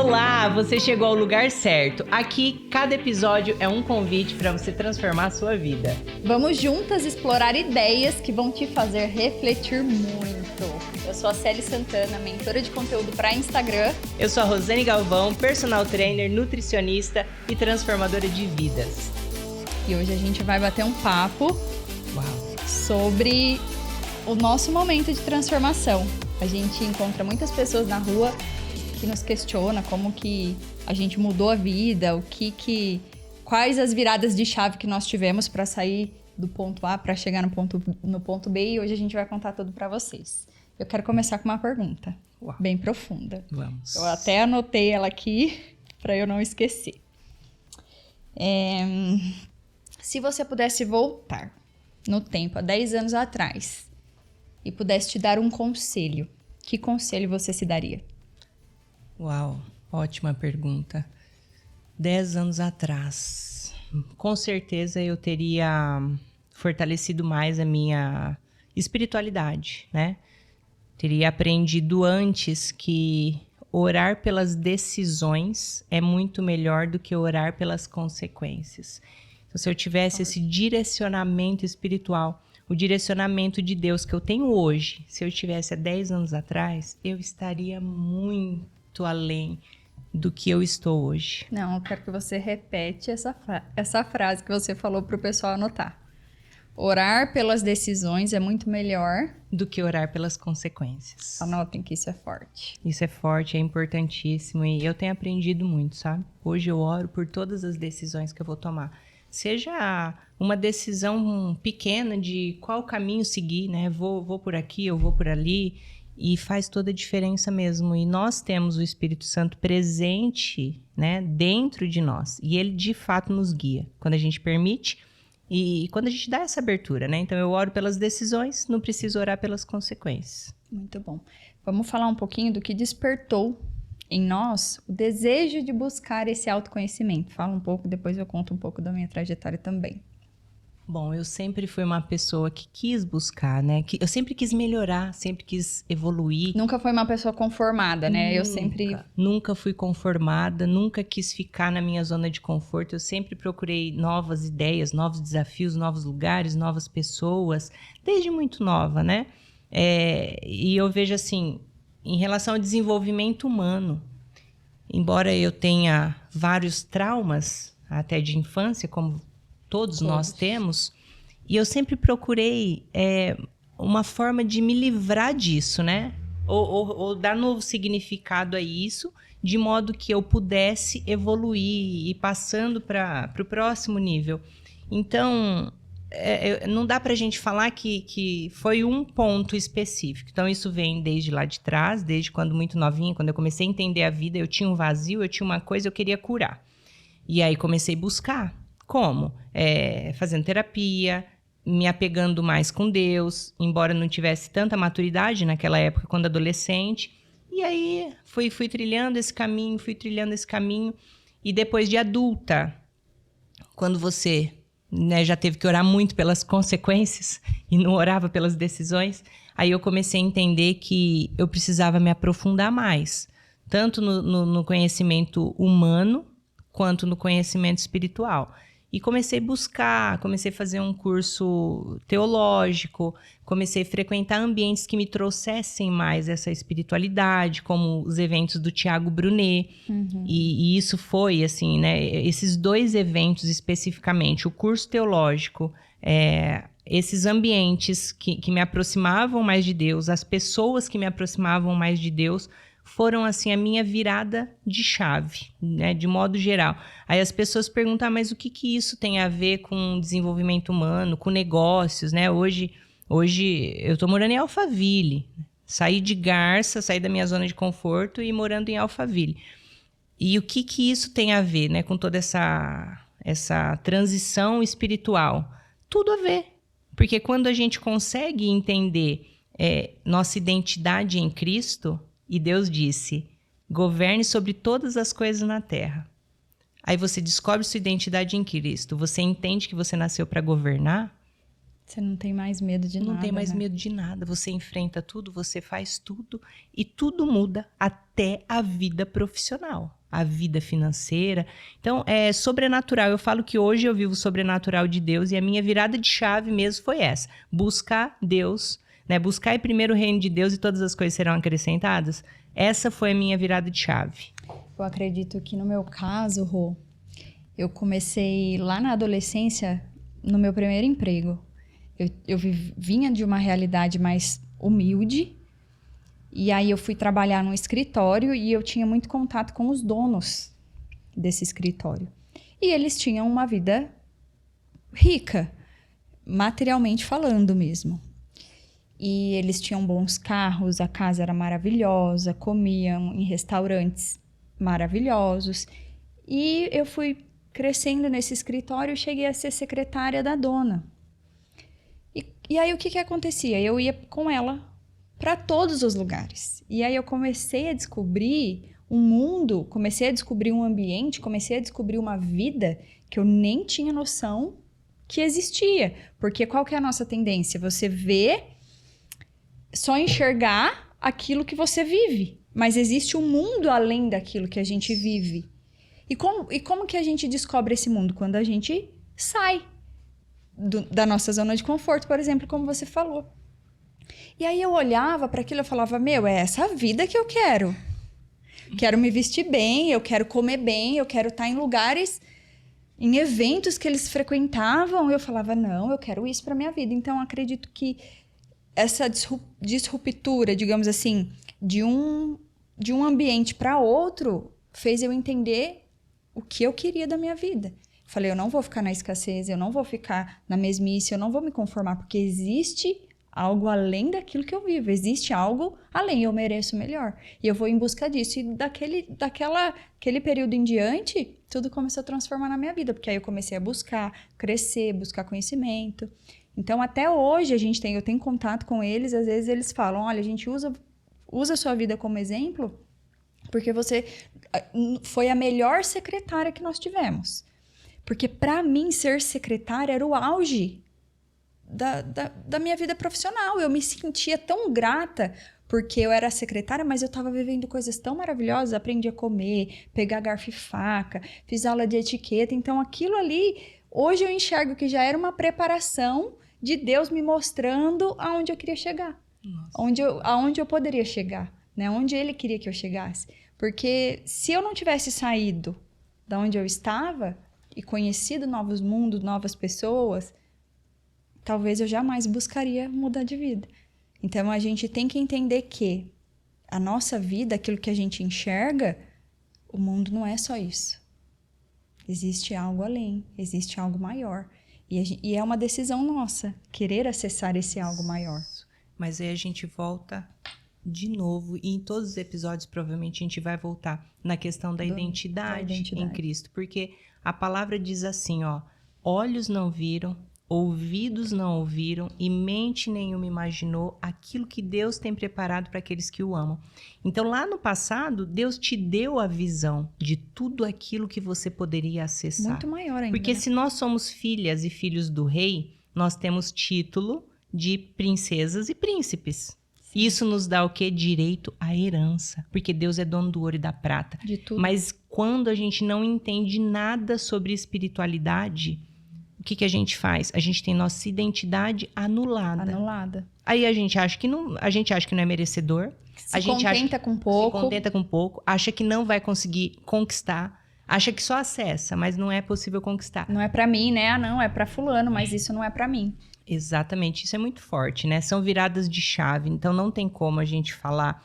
Olá, você chegou ao lugar certo. Aqui, cada episódio é um convite para você transformar a sua vida. Vamos juntas explorar ideias que vão te fazer refletir muito. Eu sou a Celi Santana, mentora de conteúdo para Instagram. Eu sou a Rosane Galvão, personal trainer, nutricionista e transformadora de vidas. E hoje a gente vai bater um papo sobre o nosso momento de transformação. A gente encontra muitas pessoas na rua que nos questiona como que a gente mudou a vida, quais as viradas de chave que nós tivemos para sair do ponto A para chegar no ponto B, e hoje a gente vai contar tudo para vocês. Eu quero começar com uma pergunta bem profunda. Vamos. Eu até anotei ela aqui para eu não esquecer. Se você pudesse voltar no tempo, há 10 anos atrás, e pudesse te dar um conselho, que conselho você se daria? Uau, ótima pergunta. 10 anos atrás, com certeza eu teria fortalecido mais a minha espiritualidade, né? Teria aprendido antes que orar pelas decisões é muito melhor do que orar pelas consequências. Então, se eu tivesse esse direcionamento espiritual, o direcionamento de Deus que eu tenho hoje, se eu tivesse há 10 anos atrás, eu estaria muito além do que eu estou hoje. Não, eu quero que você repete essa frase que você falou para o pessoal anotar. Orar pelas decisões é muito melhor do que orar pelas consequências. Anotem que isso é forte. Isso é forte, é importantíssimo e eu tenho aprendido muito, sabe? Hoje eu oro por todas as decisões que eu vou tomar. Seja uma decisão pequena de qual caminho seguir, né? Vou por aqui, eu vou por ali. E faz toda a diferença mesmo. E nós temos o Espírito Santo presente, né, dentro de nós. E ele, de fato, nos guia. Quando a gente permite e quando a gente dá essa abertura, né? Então, eu oro pelas decisões, não preciso orar pelas consequências. Muito bom. Vamos falar um pouquinho do que despertou em nós o desejo de buscar esse autoconhecimento. Fala um pouco, depois eu conto um pouco da minha trajetória também. Bom, eu sempre fui uma pessoa que quis buscar, né? Eu sempre quis melhorar, sempre quis evoluir. Nunca foi uma pessoa conformada, né? Nunca fui conformada, nunca quis ficar na minha zona de conforto. Eu sempre procurei novas ideias, novos desafios, novos lugares, novas pessoas, desde muito nova, né? E eu vejo assim, em relação ao desenvolvimento humano, embora eu tenha vários traumas, até de infância, como todos nós temos, e eu sempre procurei uma forma de me livrar disso, né? Ou dar novo significado a isso, de modo que eu pudesse evoluir e ir passando para o próximo nível. Então, não dá para a gente falar que foi um ponto específico. Então, isso vem desde lá de trás, desde quando muito novinha, quando eu comecei a entender a vida, eu tinha um vazio, eu tinha uma coisa, eu queria curar. E aí comecei a buscar. Como? Fazendo terapia, me apegando mais com Deus, embora não tivesse tanta maturidade naquela época, quando adolescente. E aí fui trilhando esse caminho. E depois de adulta, quando você, né, já teve que orar muito pelas consequências e não orava pelas decisões, aí eu comecei a entender que eu precisava me aprofundar mais, tanto no conhecimento humano, quanto no conhecimento espiritual. E comecei a buscar, comecei a fazer um curso teológico, comecei a frequentar ambientes que me trouxessem mais essa espiritualidade, como os eventos do Tiago Brunet. Uhum. E isso foi, assim, né, esses 2 eventos especificamente, o curso teológico, esses ambientes que me aproximavam mais de Deus, as pessoas que me aproximavam mais de Deus, foram, assim, a minha virada de chave, né, de modo geral. Aí as pessoas perguntam, mas o que isso tem a ver com desenvolvimento humano, com negócios, né? Hoje eu tô morando em Alphaville, saí de Garça, saí da minha zona de conforto e morando em Alphaville. E o que isso tem a ver, né, com toda essa transição espiritual? Tudo a ver, porque quando a gente consegue entender nossa identidade em Cristo, e Deus disse, governe sobre todas as coisas na terra. Aí você descobre sua identidade em Cristo, você entende que você nasceu para governar, Você não tem mais medo de nada. Não tem mais né? medo de nada. Você enfrenta tudo, você faz tudo e tudo muda, até a vida profissional, a vida financeira. Então, é sobrenatural. Eu falo que hoje eu vivo o sobrenatural de Deus e a minha virada de chave mesmo foi essa. Buscar Deus, né? Buscar primeiro o reino de Deus e todas as coisas serão acrescentadas. Essa foi a minha virada de chave. Eu acredito que no meu caso, Rô, eu comecei lá na adolescência, no meu primeiro emprego. Eu vinha de uma realidade mais humilde, e aí eu fui trabalhar num escritório e eu tinha muito contato com os donos desse escritório. E eles tinham uma vida rica, materialmente falando mesmo. E eles tinham bons carros, a casa era maravilhosa, comiam em restaurantes maravilhosos. E eu fui crescendo nesse escritório e cheguei a ser secretária da dona. E aí o que acontecia? Eu ia com ela para todos os lugares. E aí eu comecei a descobrir um mundo, comecei a descobrir um ambiente, comecei a descobrir uma vida que eu nem tinha noção que existia. Porque qual que é a nossa tendência? Você vê, só enxergar aquilo que você vive. Mas existe um mundo além daquilo que a gente vive. E como que a gente descobre esse mundo? Quando a gente sai da nossa zona de conforto, por exemplo, como você falou. E aí eu olhava para aquilo e falava, é essa a vida que eu quero. Quero me vestir bem, eu quero comer bem, eu quero estar em lugares, em eventos que eles frequentavam. Eu falava, não, eu quero isso para minha vida. Então, acredito que essa disruptura, digamos assim, de um ambiente para outro, fez eu entender o que eu queria da minha vida. Falei, eu não vou ficar na escassez, eu não vou ficar na mesmice, eu não vou me conformar, porque existe algo além daquilo que eu vivo, existe algo além, eu mereço melhor. E eu vou em busca disso. E daquele período em diante, tudo começou a transformar na minha vida, porque aí eu comecei a buscar, crescer, buscar conhecimento. Então, até hoje, eu tenho contato com eles, às vezes eles falam, olha, a gente usa a sua vida como exemplo, porque você foi a melhor secretária que nós tivemos. Porque, para mim, ser secretária era o auge da minha vida profissional. Eu me sentia tão grata porque eu era secretária, mas eu estava vivendo coisas tão maravilhosas. Aprendi a comer, pegar garfo e faca, fiz aula de etiqueta. Então, aquilo ali, hoje eu enxergo que já era uma preparação de Deus me mostrando aonde eu queria chegar. Aonde eu poderia chegar, né? Onde Ele queria que eu chegasse. Porque se eu não tivesse saído da onde eu estava e conhecido novos mundos, novas pessoas, talvez eu jamais buscaria mudar de vida. Então, a gente tem que entender que a nossa vida, aquilo que a gente enxerga, o mundo não é só isso. Existe algo além, existe algo maior. E é uma decisão nossa, querer acessar esse algo maior. Mas aí a gente volta de novo, e em todos os episódios provavelmente a gente vai voltar na questão da identidade em Cristo. Porque a palavra diz assim, ó, olhos não viram, ouvidos não ouviram e mente nenhuma imaginou aquilo que Deus tem preparado para aqueles que o amam. Então, lá no passado, Deus te deu a visão de tudo aquilo que você poderia acessar. Muito maior ainda. Porque se nós somos filhas e filhos do rei, nós temos título de princesas e príncipes. Sim. Isso nos dá o quê? Direito à herança. Porque Deus é dono do ouro e da prata. De tudo. Mas quando a gente não entende nada sobre espiritualidade, o que a gente faz? A gente tem nossa identidade anulada. Aí a gente acha que não é merecedor. Se contenta com pouco. Acha que não vai conseguir conquistar. Acha que só acessa, mas não é possível conquistar. Não é pra mim, né? Não, é pra fulano, mas isso não é pra mim. Exatamente, isso é muito forte, né? São viradas de chave, então não tem como a gente falar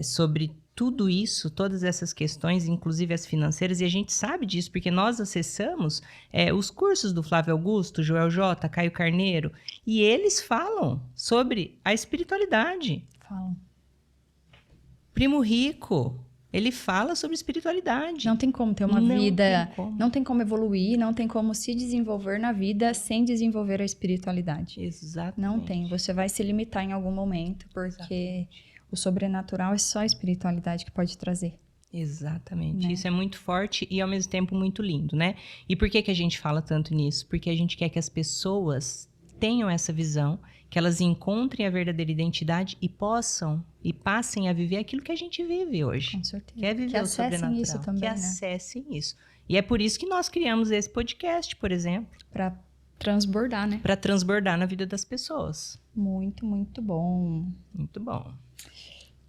sobre tudo isso, todas essas questões, inclusive as financeiras, e a gente sabe disso, porque nós acessamos os cursos do Flávio Augusto, Joel J, Caio Carneiro, e eles falam sobre a espiritualidade. Falam. Primo Rico, ele fala sobre espiritualidade. Não tem como ter uma vida, não tem como evoluir, não tem como se desenvolver na vida sem desenvolver a espiritualidade. Exatamente. Não tem, você vai se limitar em algum momento, porque o sobrenatural é só a espiritualidade que pode trazer. Exatamente, né? Isso é muito forte e ao mesmo tempo muito lindo, né? E por que a gente fala tanto nisso? Porque a gente quer que as pessoas tenham essa visão, que elas encontrem a verdadeira identidade e passem a viver aquilo que a gente vive hoje. Com certeza. Que é viver o sobrenatural. Isso também, que acessem isso. E é por isso que nós criamos esse podcast, por exemplo. Para transbordar, né? Para transbordar na vida das pessoas. Muito, muito bom. Muito bom.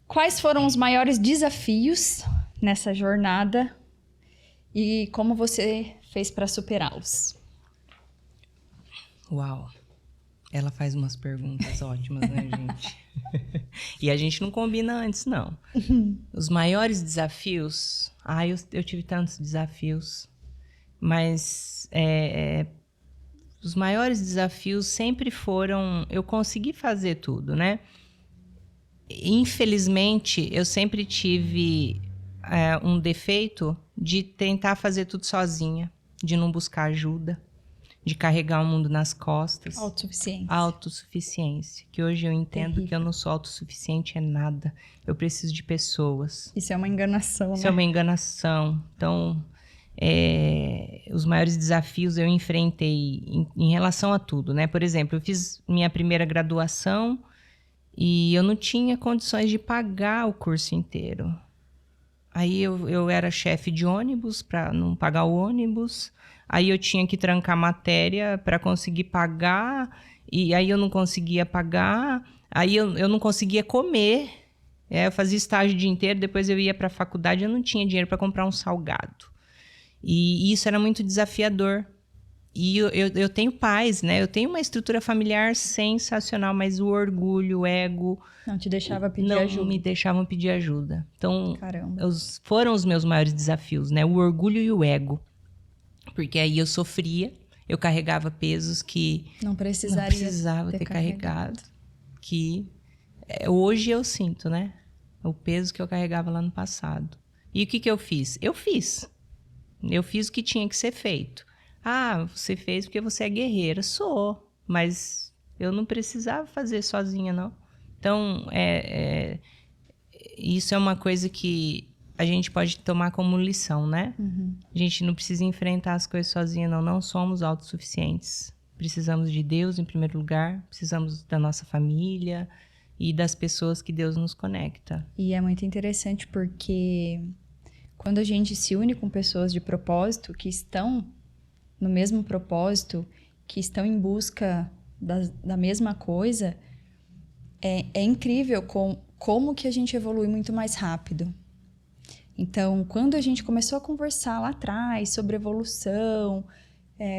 Quais foram os maiores desafios nessa jornada e como você fez para superá-los? Uau! Ela faz umas perguntas ótimas, né, gente? E a gente não combina antes, não. Os maiores desafios... eu tive tantos desafios. Mas os maiores desafios sempre foram... Eu consegui fazer tudo, né? Infelizmente, eu sempre tive um defeito de tentar fazer tudo sozinha. De não buscar ajuda. De carregar o mundo nas costas. Autossuficiência. Que hoje eu entendo que eu não sou autossuficiente é nada. Eu preciso de pessoas. Isso é uma enganação, Isso é uma enganação. Então, os maiores desafios eu enfrentei em relação a tudo, né? Por exemplo, eu fiz minha primeira graduação e eu não tinha condições de pagar o curso inteiro. Aí eu era chefe de ônibus para não pagar o ônibus. Aí eu tinha que trancar matéria para conseguir pagar. E aí eu não conseguia pagar. Aí eu não conseguia comer. Eu fazia estágio o dia inteiro. Depois eu ia para a faculdade. Eu não tinha dinheiro para comprar um salgado. E isso era muito desafiador. E eu tenho pais, né? Eu tenho uma estrutura familiar sensacional. Mas o orgulho, o ego... Não te deixava pedir ajuda. Não me deixavam pedir ajuda. Então, Caramba. Foram os meus maiores desafios, né? O orgulho e o ego. Porque aí eu sofria, eu carregava pesos que não precisava ter carregado. Que hoje eu sinto, né? O peso que eu carregava lá no passado. E o que eu fiz? Eu fiz o que tinha que ser feito. Você fez porque você é guerreira. Sou, mas eu não precisava fazer sozinha, não. Então, isso é uma coisa que a gente pode tomar como lição, né? Uhum. A gente não precisa enfrentar as coisas sozinha, não. Não somos autossuficientes. Precisamos de Deus em primeiro lugar. Precisamos da nossa família e das pessoas que Deus nos conecta. E é muito interessante porque quando a gente se une com pessoas de propósito, que estão no mesmo propósito, que estão em busca da mesma coisa, é incrível como que a gente evolui muito mais rápido. Então, quando a gente começou a conversar lá atrás sobre evolução,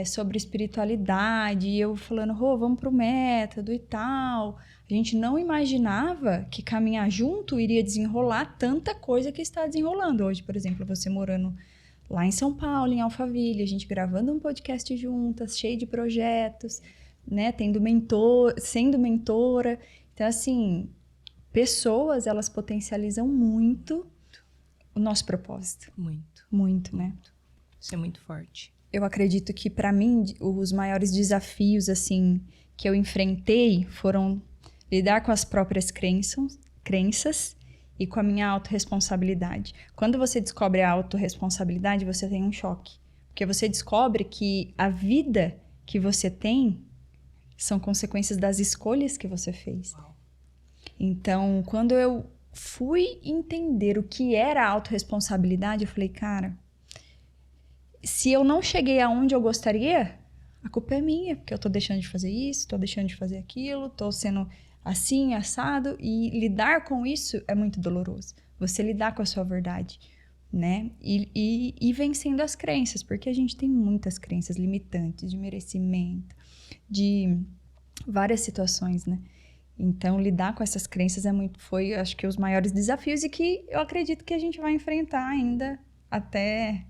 sobre espiritualidade, e eu falando, vamos pro método e tal, a gente não imaginava que caminhar junto iria desenrolar tanta coisa que está desenrolando. Hoje, por exemplo, você morando lá em São Paulo, em Alphaville, a gente gravando um podcast juntas, cheio de projetos, né, sendo mentora. Então, assim, pessoas, elas potencializam muito o nosso propósito. Muito. Muito, né? Isso é muito forte. Eu acredito que, para mim, os maiores desafios, assim, que eu enfrentei foram lidar com as próprias crenças e com a minha autorresponsabilidade. Quando você descobre a autorresponsabilidade, você tem um choque. Porque você descobre que a vida que você tem são consequências das escolhas que você fez. Uau. Então, quando eu fui entender o que era a autorresponsabilidade, eu falei, cara, se eu não cheguei aonde eu gostaria, a culpa é minha, porque eu tô deixando de fazer isso, tô deixando de fazer aquilo, tô sendo assim, assado, e lidar com isso é muito doloroso. Você lidar com a sua verdade, né? E vencendo as crenças, porque a gente tem muitas crenças limitantes de merecimento, de várias situações, né? Então, lidar com essas crenças foi, acho que, os maiores desafios e que eu acredito que a gente vai enfrentar ainda até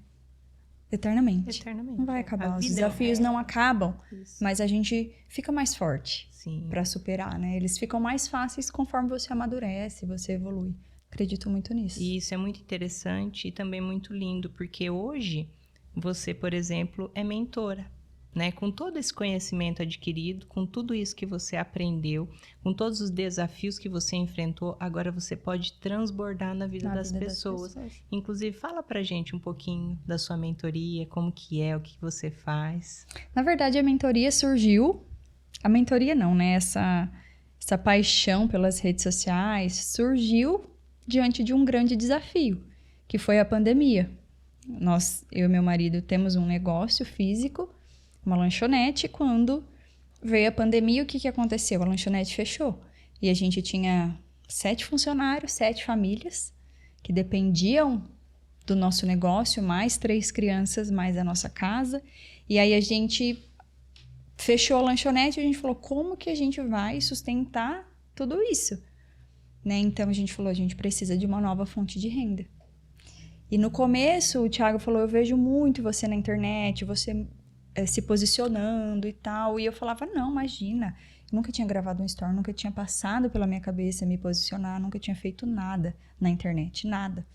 eternamente. Não vai acabar. Os desafios não acabam, mas a gente fica mais forte para superar, né? Eles ficam mais fáceis conforme você amadurece, você evolui. Acredito muito nisso. E isso é muito interessante e também muito lindo, porque hoje você, por exemplo, é mentora. Né? Com todo esse conhecimento adquirido, com tudo isso que você aprendeu, com todos os desafios que você enfrentou, agora você pode transbordar na vida das pessoas. Inclusive, fala pra gente um pouquinho da sua mentoria, como que é, o que você faz. Na verdade, a mentoria surgiu A mentoria não, né? Essa paixão pelas redes sociais surgiu diante de um grande desafio, que foi a pandemia. Eu e meu marido temos um negócio físico, uma lanchonete. Quando veio a pandemia, o que aconteceu? A lanchonete fechou. E a gente tinha 7 funcionários, 7 famílias que dependiam do nosso negócio, mais 3 crianças, mais a nossa casa. E aí a gente fechou a lanchonete e a gente falou, como que a gente vai sustentar tudo isso? Né? Então a gente falou, a gente precisa de uma nova fonte de renda. E no começo o Thiago falou, eu vejo muito você na internet, você se posicionando e tal. E eu falava, não, imagina, eu nunca tinha gravado um story, nunca tinha passado pela minha cabeça me posicionar, nunca tinha feito nada na internet, nada.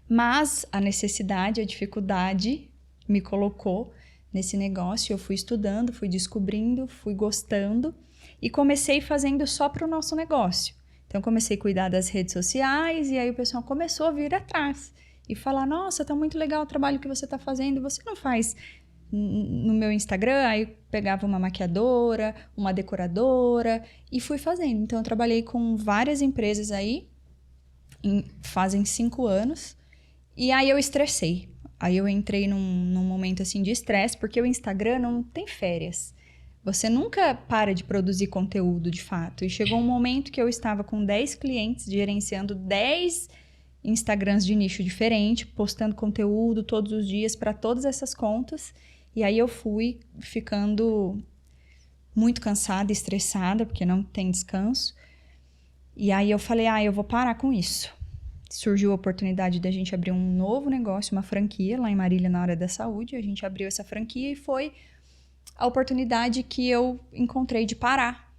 Mas a necessidade, a dificuldade me colocou nesse negócio. Eu fui estudando, fui descobrindo, fui gostando e comecei fazendo só para o nosso negócio. Então, comecei a cuidar das redes sociais e aí o pessoal começou a vir atrás e falar, nossa, tá muito legal o trabalho que você tá fazendo, você não faz no meu Instagram? Aí eu pegava uma maquiadora, uma decoradora e fui fazendo. Então, eu trabalhei com várias empresas aí, fazem 5 anos, e aí eu estressei. Aí eu entrei num momento assim de estresse, porque o Instagram não tem férias. Você nunca para de produzir conteúdo, de fato. E chegou um momento que eu estava com 10 clientes, gerenciando 10 Instagrams de nicho diferente, postando conteúdo todos os dias para todas essas contas. E aí eu fui ficando muito cansada, estressada, porque não tem descanso. E aí eu falei, eu vou parar com isso. Surgiu a oportunidade da gente abrir um novo negócio, uma franquia, lá em Marília, na área da saúde. A gente abriu essa franquia e foi a oportunidade que eu encontrei de parar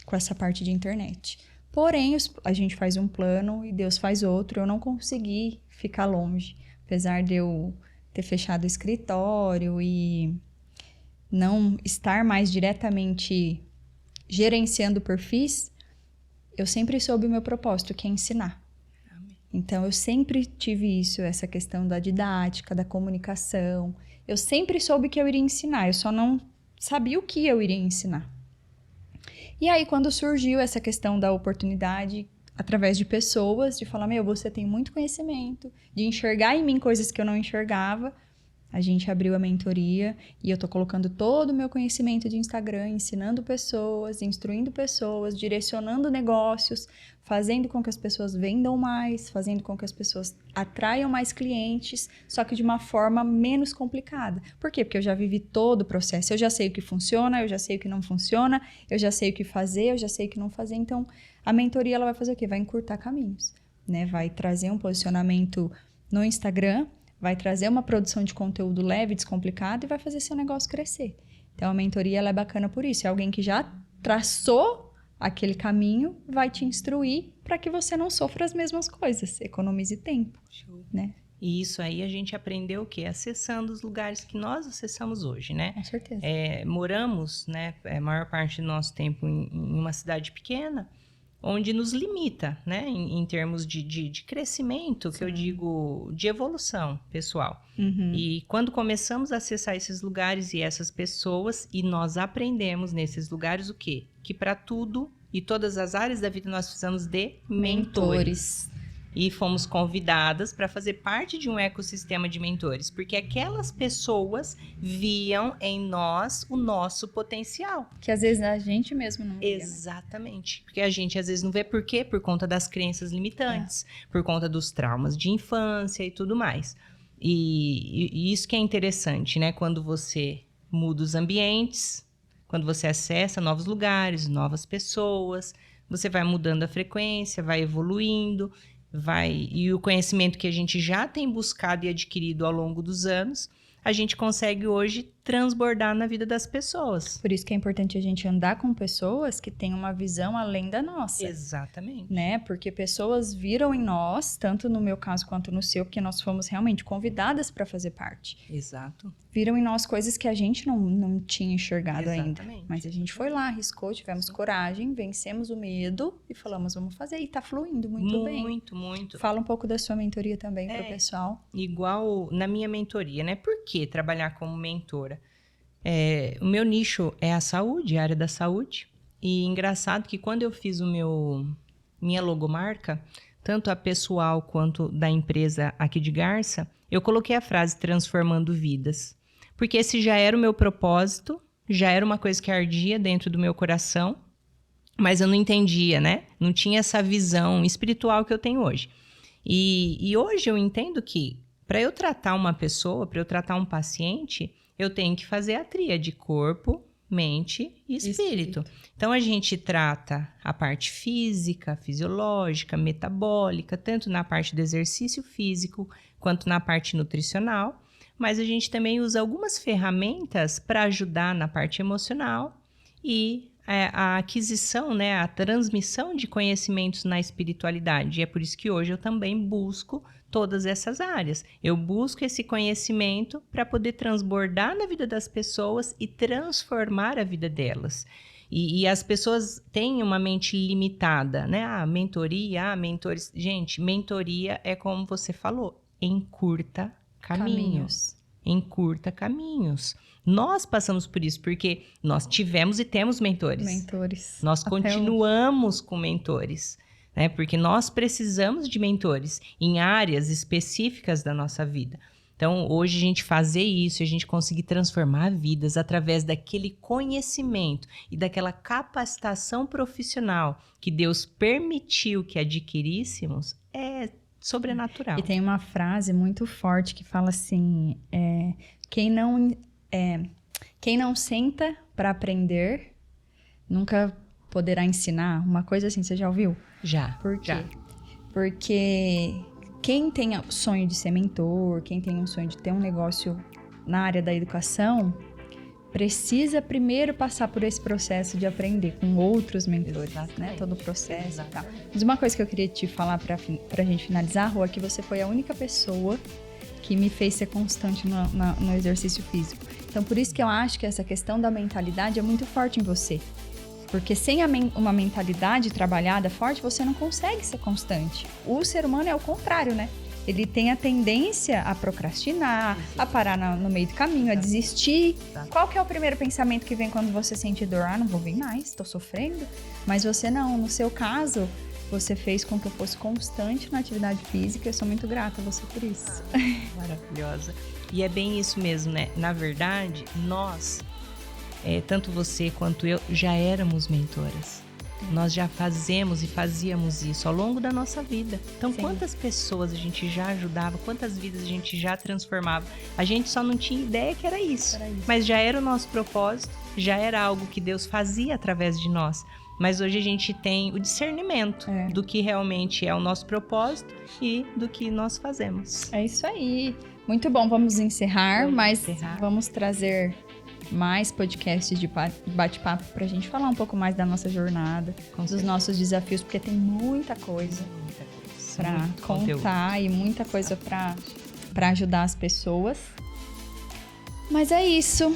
com essa parte de internet. Porém, a gente faz um plano e Deus faz outro. Eu não consegui ficar longe. Apesar de eu ter fechado o escritório e não estar mais diretamente gerenciando perfis, eu sempre soube o meu propósito, que é ensinar. Então, eu sempre tive isso, essa questão da didática, da comunicação. Eu sempre soube que eu iria ensinar, eu só não sabia o que eu iria ensinar. E aí, quando surgiu essa questão da oportunidade, através de pessoas, de falar, você tem muito conhecimento, de enxergar em mim coisas que eu não enxergava, a gente abriu a mentoria e eu tô colocando todo o meu conhecimento de Instagram, ensinando pessoas, instruindo pessoas, direcionando negócios, fazendo com que as pessoas vendam mais, fazendo com que as pessoas atraiam mais clientes, só que de uma forma menos complicada. Por quê? Porque eu já vivi todo o processo, eu já sei o que funciona, eu já sei o que não funciona, eu já sei o que fazer, eu já sei o que não fazer. Então, a mentoria ela vai fazer o quê? Vai encurtar caminhos, né? Vai trazer um posicionamento no Instagram, vai trazer uma produção de conteúdo leve, descomplicado e vai fazer seu negócio crescer. Então, a mentoria ela é bacana por isso. É alguém que já traçou aquele caminho, vai te instruir para que você não sofra as mesmas coisas. Economize tempo. Show. Né? E isso aí a gente aprendeu o quê? Acessando os lugares que nós acessamos hoje, né? Com certeza. Moramos, né, a maior parte do nosso tempo em uma cidade pequena, onde nos limita, né, em termos de crescimento, que eu digo de evolução pessoal. Uhum. E quando começamos a acessar esses lugares e essas pessoas, e nós aprendemos nesses lugares o quê? Que para tudo e todas as áreas da vida nós precisamos de mentores. E fomos convidadas para fazer parte de um ecossistema de mentores, porque aquelas pessoas viam em nós o nosso potencial. Que às vezes a gente mesmo não vê. Exatamente. Né? Porque a gente às vezes não vê por quê? Por conta das crenças limitantes, por conta dos traumas de infância e tudo mais. E isso que é interessante, né? Quando você muda os ambientes, quando você acessa novos lugares, novas pessoas, você vai mudando a frequência, vai evoluindo. E o conhecimento que a gente já tem buscado e adquirido ao longo dos anos, a gente consegue hoje transbordar na vida das pessoas. Por isso que é importante a gente andar com pessoas que têm uma visão além da nossa. Exatamente. Né? Porque pessoas viram em nós, tanto no meu caso quanto no seu, porque nós fomos realmente convidadas para fazer parte. Exato. Viram em nós coisas que a gente não tinha enxergado Exatamente. ainda. Mas a gente foi lá, arriscou, tivemos coragem, vencemos o medo e falamos, vamos fazer. E tá fluindo muito bem. Muito. Fala um pouco da sua mentoria também para o pessoal. Igual na minha mentoria, né? Por que trabalhar como mentora? O meu nicho é a saúde, a área da saúde. E engraçado que quando eu fiz minha logomarca, tanto a pessoal quanto da empresa aqui de Garça, eu coloquei a frase transformando vidas. Porque esse já era o meu propósito, já era uma coisa que ardia dentro do meu coração, mas eu não entendia, né? Não tinha essa visão espiritual que eu tenho hoje. E hoje eu entendo que para eu tratar uma pessoa, para eu tratar um paciente, eu tenho que fazer a tríade corpo, mente e espírito. Então, a gente trata a parte física, fisiológica, metabólica, tanto na parte do exercício físico, quanto na parte nutricional, mas a gente também usa algumas ferramentas para ajudar na parte emocional e a aquisição, né, a transmissão de conhecimentos na espiritualidade. E é por isso que hoje eu também busco todas essas áreas. Eu busco esse conhecimento para poder transbordar na vida das pessoas e transformar a vida delas. E as pessoas têm uma mente limitada, né? Mentoria, mentores. Gente, mentoria é como você falou, encurta caminhos. Encurta caminhos. Nós passamos por isso, porque nós tivemos e temos mentores. Nós continuamos com mentores. Né? Porque nós precisamos de mentores em áreas específicas da nossa vida. Então, hoje a gente fazer isso, a gente conseguir transformar vidas através daquele conhecimento e daquela capacitação profissional que Deus permitiu que adquiríssemos, é sobrenatural. E tem uma frase muito forte que fala assim, quem não senta para aprender, nunca poderá ensinar. Uma coisa assim, você já ouviu? Já. Por quê? Já. Porque quem tem o sonho de ser mentor, quem tem um sonho de ter um negócio na área da educação, precisa primeiro passar por esse processo de aprender com outros mentores, né? Todo o processo e tal. Mas uma coisa que eu queria te falar pra gente finalizar, Rô, é que você foi a única pessoa que me fez ser constante no exercício físico. Então, por isso que eu acho que essa questão da mentalidade é muito forte em você. Porque sem uma mentalidade trabalhada forte, você não consegue ser constante. O ser humano é o contrário, né? Ele tem a tendência a procrastinar, a parar no meio do caminho, a desistir. Qual que é o primeiro pensamento que vem quando você sente dor? Não vou vir mais, tô sofrendo. Mas você não, no seu caso, você fez com que eu fosse constante na atividade física. Eu sou muito grata a você por isso. Maravilhosa. E é bem isso mesmo, né? Na verdade, nós... tanto você quanto eu já éramos mentoras. Nós já fazemos e fazíamos isso ao longo da nossa vida. Então, sim, quantas pessoas a gente já ajudava, quantas vidas a gente já transformava. A gente só não tinha ideia que era isso. Mas já era o nosso propósito, já era algo que Deus fazia através de nós. Mas hoje a gente tem o discernimento do que realmente é o nosso propósito e do que nós fazemos. É isso aí. Muito bom, vamos encerrar, vamos trazer mais podcasts de bate-papo pra gente falar um pouco mais da nossa jornada, dos nossos desafios, porque tem muita coisa pra contar e muita coisa pra ajudar as pessoas. Mas é isso.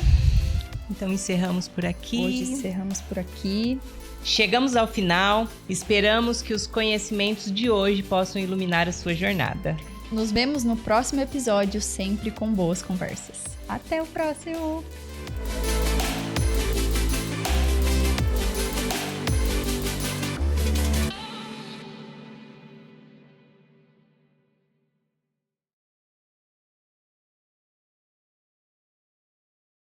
Então encerramos por aqui. Hoje encerramos por aqui. Chegamos ao final. Esperamos que os conhecimentos de hoje possam iluminar a sua jornada. Nos vemos no próximo episódio, sempre com boas conversas. Até o próximo!